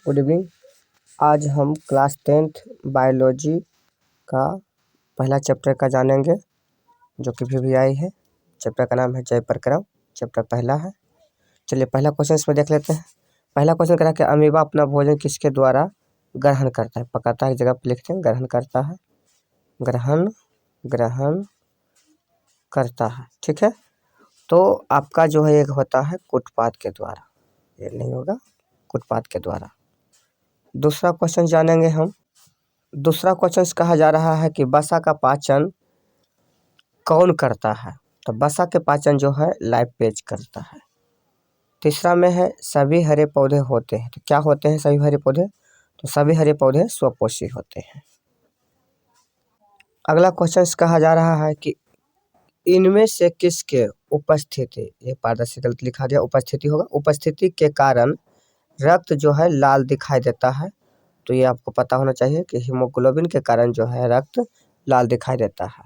Good evening. आज हम class 10th biology का पहला चैप्टर का जानेंगे जो कि VVI है। चैप्टर का नाम है जय प्रक्रम। चैप्टर पहला है। चलिए पहला क्वेश्चन इसमें देख लेते हैं। पहला क्वेश्चन करा कि अमीबा अपना भोजन किसके द्वारा ग्रहण करता है। पकाता है, एक जगह पर लिखते हैं ग्रहण करता है, ग्रहण करता है। ठीक है, तो आपका जो है एक होता है कुटपाद के द्वारा, ये नहीं होगा, कुटपाद के द्वारा। दूसरा क्वेश्चन जानेंगे हम। दूसरा क्वेश्चन कहा जा रहा है कि वसा का पाचन कौन करता है। तो वसा के पाचन जो है लाइपेज करता है। तीसरा में है सभी हरे पौधे होते हैं। तो क्या होते हैं सभी हरे पौधे? तो सभी हरे पौधे स्वपोषी होते हैं। अगला क्वेश्चन कहा जा रहा है कि इनमें से किसके उपस्थिति, ये पारदर्शी गलत लिखा गया, उपस्थिति होगा, उपस्थिति के कारण रक्त जो है लाल दिखाई देता है। तो ये आपको पता होना चाहिए कि हीमोग्लोबिन के कारण जो है रक्त लाल दिखाई देता है।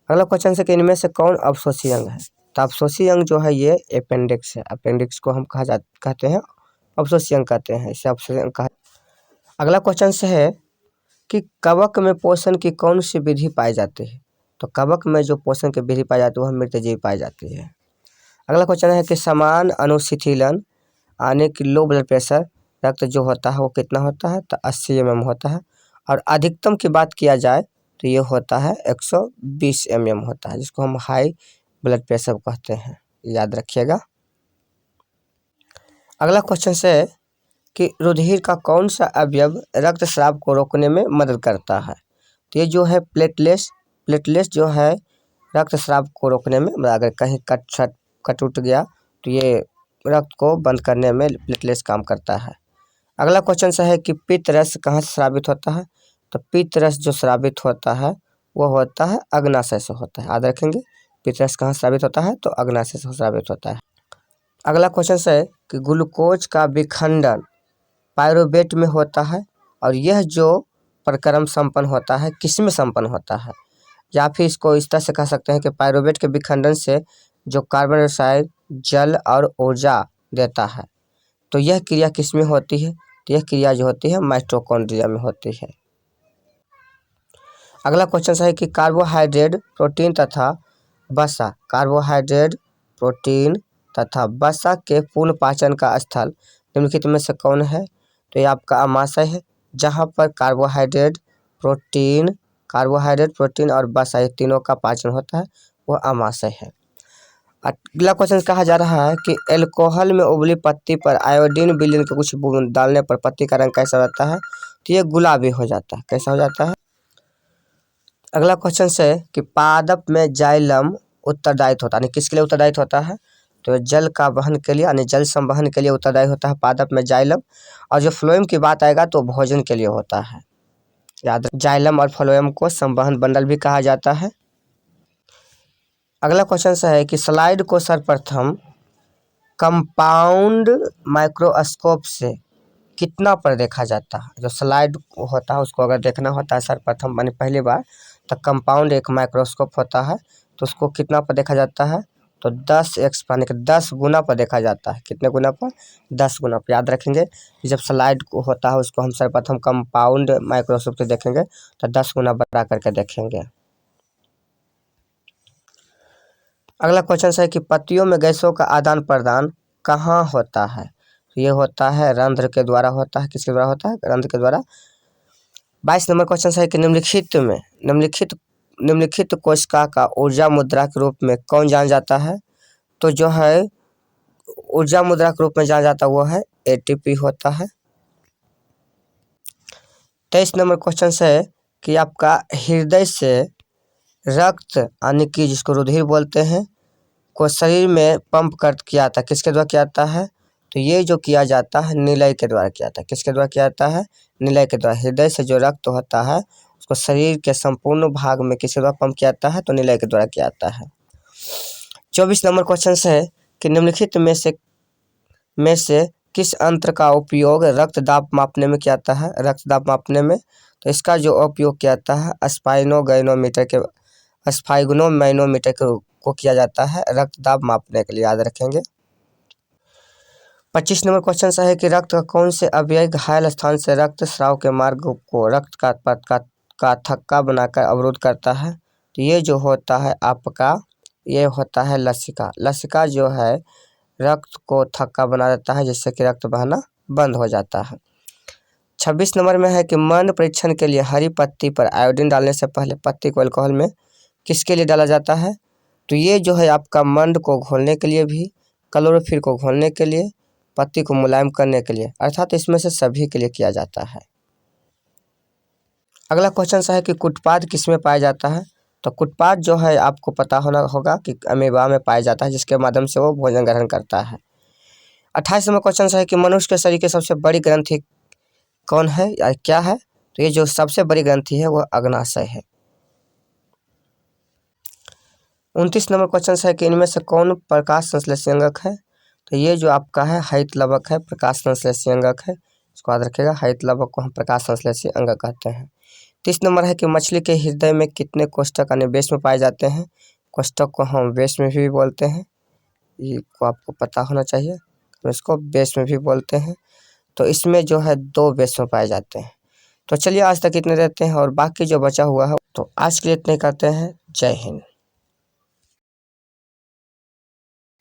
अगला क्वेश्चन है कि इनमें से कौन अवशोषी अंग है। तो अवशोषी अंग जो है ये अपेंडिक्स है। अपेंडिक्स को हम कहते हैं अवशोषी अंग कहते हैं, इसे अवशोषी अंग कहा। अगला क्वेश्चन है कि कवक में पोषण की कौन सी विधि पाई जाती है। तो कवक में जो पोषण की विधि पाई जाती है वह मृतजीवी पाई जाती है। अगला क्वेश्चन है कि समान अनुशीतलन आने की लो ब्लड प्रेशर रक्त जो होता है वो कितना होता है। तो 80 mm होता है। और अधिकतम की बात किया जाए तो ये होता है 120 mm होता है, जिसको हम हाई ब्लड प्रेशर कहते हैं, याद रखिएगा। अगला क्वेश्चन है कि रुधिर का कौन सा अवयव रक्तस्राव को रोकने में मदद करता है। तो ये जो है प्लेटलेट्स जो है रक्तस्राव को रोकने में, अगर कहीं कट उठ गया तो ये रक्त को बंद करने में प्लेटलेट्स काम करता है। अगला क्वेश्चन है कि पित्त रस कहाँ से स्रावित होता है। तो पित्त रस जो स्रावित होता है वो होता है अग्नाशय से होता है, याद रखेंगे। पित्त रस कहाँ स्रावित होता है तो अग्नाशय से स्रावित होता है। अगला क्वेश्चन है कि ग्लूकोज का विखंडन पायरुवेट में होता है, और यह जो प्रक्रम संपन्न होता है किस में संपन्न होता है। या फिर इसको इस तरह से कह सकते हैं कि पायरुवेट के विखंडन से जो कार्बन डाइऑक्साइड, जल और ऊर्जा देता है, तो यह क्रिया किस में होती है। तो यह क्रिया जो होती है माइटोकॉन्ड्रिया में होती है। अगला क्वेश्चन है कि कार्बोहाइड्रेट, प्रोटीन तथा वसा, कार्बोहाइड्रेट, प्रोटीन तथा वसा के पूर्ण पाचन का स्थल निम्नलिखित में से कौन है। तो ये आपका आमाशय है, जहाँ पर कार्बोहाइड्रेट, प्रोटीन और वसा, ये तीनों का पाचन होता है, वह आमाशय है। अगला क्वेश्चन कहा जा रहा है कि एल्कोहल में उबली पत्ती पर आयोडीन विलयन के कुछ बूंद डालने पर पत्ती का रंग कैसा रहता है। तो ये गुलाबी हो जाता है। कैसा हो जाता है? अगला क्वेश्चन है कि पादप में जाइलम उत्तरदायित्व होता है, यानी किसके लिए उत्तरदायित्व होता है। तो जल का वहन के लिए, यानी जल संवहन के लिए उत्तरदायी होता है पादप में जाइलम। और जो फ्लोएम की बात आएगा तो भोजन के लिए होता है, याद रखें। जाइलम और फ्लोएम को संवहन बंडल भी कहा जाता है। अगला क्वेश्चन है कि स्लाइड को सर्वप्रथम कंपाउंड माइक्रोस्कोप से कितना पर देखा जाता है। जो स्लाइड होता है उसको अगर देखना होता है सर्वप्रथम माने पहली बार, तो कंपाउंड एक माइक्रोस्कोप होता है, तो उसको कितना पर देखा जाता है। तो 10x यानी कि 10 गुना पर देखा जाता है। कितने गुना पर? 10 गुना पर। याद रखेंगे जब स्लाइड होता है उसको हम सर्वप्रथम कंपाउंड माइक्रोस्कोप से देखेंगे तो 10 गुना बढ़ा करके देखेंगे। अगला क्वेश्चन है कि पत्तियों में गैसों का आदान प्रदान कहाँ होता है। ये होता है रंध्र के द्वारा होता है। किसके द्वारा होता है? रंध्र के द्वारा। 22 नंबर क्वेश्चन है कि निम्नलिखित कोशिका का ऊर्जा मुद्रा के रूप में कौन जाना जाता है। तो जो है ऊर्जा मुद्रा के रूप में जाना जाता है वो है ATP होता है। 23 नंबर क्वेश्चन है कि आपका हृदय से रक्त यानी कि जिसको रुधिर बोलते हैं को शरीर में पंप कर किया जाता है, किसके द्वारा किया जाता है। तो ये जो किया जाता है निलय के द्वारा किया जाता है। किसके द्वारा किया जाता है? निलय के द्वारा। हृदय से जो रक्त होता है उसको शरीर के संपूर्ण भाग में किसके द्वारा पंप किया जाता है। तो निलय के द्वारा किया जाता है। 24 नंबर क्वेश्चन है कि निम्नलिखित में से किस यंत्र का उपयोग रक्तदाब मापने में किया जाता है। रक्तदाब मापने में तो इसका जो उपयोग किया जाता है स्फाइग्नोमैनोमीटर को किया जाता है रक्तदाब मापने के लिए, याद रखेंगे। 25 नंबर क्वेश्चन सा है कि रक्त का कौन से अवयव घायल स्थान से रक्त स्राव के मार्ग को रक्त का थक्का बनाकर अवरुद्ध करता है? तो ये जो होता है आपका, ये होता है लसिका। लसिका जो है रक्त को थक्का बना देता है, जिससे कि रक्त बहना बंद हो जाता है। 26 नंबर में है कि मंड परीक्षण के लिए हरी पत्ती पर आयोडीन डालने से पहले पत्ती को अल्कोहल में किसके लिए डाला जाता है? तो ये जो है आपका मंड को घोलने के लिए भी, क्लोरोफिल को घोलने के लिए, पत्ती को मुलायम करने के लिए, अर्थात इसमें से सभी के लिए किया जाता है। अगला क्वेश्चन सा है कि कुटपाद किसमें पाया जाता है? तो कुटपाद जो है आपको पता होना होगा कि अमीबा में पाया जाता है, जिसके माध्यम से वो भोजन ग्रहण करता है। 28 नंबर क्वेश्चन सा है कि मनुष्य के शरीर की सबसे बड़ी ग्रंथि कौन है या क्या है? तो ये जो सबसे बड़ी ग्रंथि है वह अग्नाशय है। 29 नंबर क्वेश्चन है कि इनमें से कौन प्रकाश संश्लेषी अंगक है? तो ये जो आपका है हरित लवक है, प्रकाश संश्लेषी अंगक है। इसको याद रखिएगा, हरित लवक को हम प्रकाश संश्लेषी अंगक कहते हैं। 30 नंबर है कि मछली के हृदय में कितने कोष्ठक अन्य में पाए जाते हैं? कोष्ठक को हम वेश में भी बोलते हैं, ये को आपको पता होना चाहिए। तो इसको बेस में भी बोलते हैं। तो इसमें जो है 2 बेस में पाए जाते हैं। तो चलिए आज तक इतने रहते हैं, और बाकी जो बचा हुआ है तो आज के लिए इतने करते हैं। जय हिंद।